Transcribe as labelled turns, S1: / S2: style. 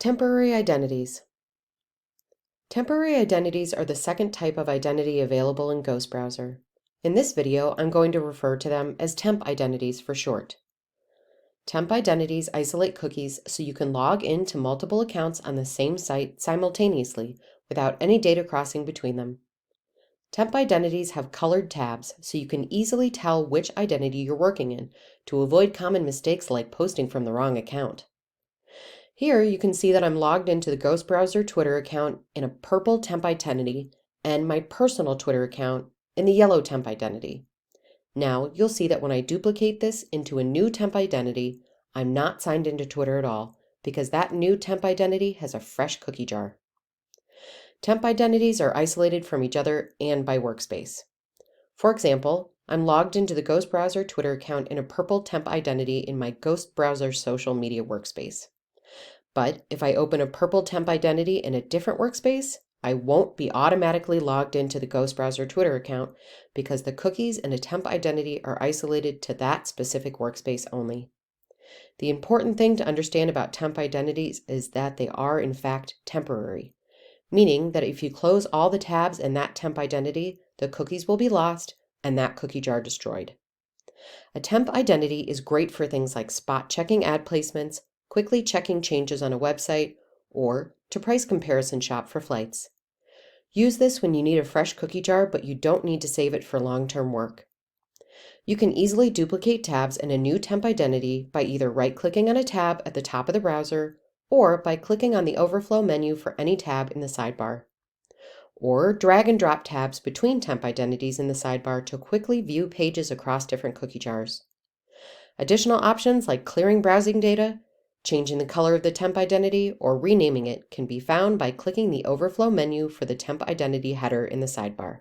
S1: Temporary identities. Temporary identities are the second type of identity available in Ghost Browser. In this video, I'm going to refer to them as temp identities for short. Temp identities isolate cookies so you can log into multiple accounts on the same site simultaneously without any data crossing between them. Temp identities have colored tabs so you can easily tell which identity you're working in to avoid common mistakes like posting from the wrong account. Here you can see that I'm logged into the Ghost Browser Twitter account in a purple temp identity and my personal Twitter account in the yellow temp identity. Now you'll see that when I duplicate this into a new temp identity, I'm not signed into Twitter at all because that new temp identity has a fresh cookie jar. Temp identities are isolated from each other and by workspace. For example, I'm logged into the Ghost Browser Twitter account in a purple temp identity in my Ghost Browser social media workspace. But if I open a purple temp identity in a different workspace, I won't be automatically logged into the Ghost Browser Twitter account because the cookies in a temp identity are isolated to that specific workspace only. The important thing to understand about temp identities is that they are in fact temporary, meaning that if you close all the tabs in that temp identity, the cookies will be lost and that cookie jar destroyed. A temp identity is great for things like spot checking ad placements, quickly checking changes on a website, or to price comparison shop for flights. Use this when you need a fresh cookie jar, but you don't need to save it for long-term work. You can easily duplicate tabs in a new temp identity by either right-clicking on a tab at the top of the browser or by clicking on the overflow menu for any tab in the sidebar. Or drag and drop tabs between temp identities in the sidebar to quickly view pages across different cookie jars. Additional options like clearing browsing data, changing the color of the temp identity, or renaming it can be found by clicking the overflow menu for the temp identity header in the sidebar.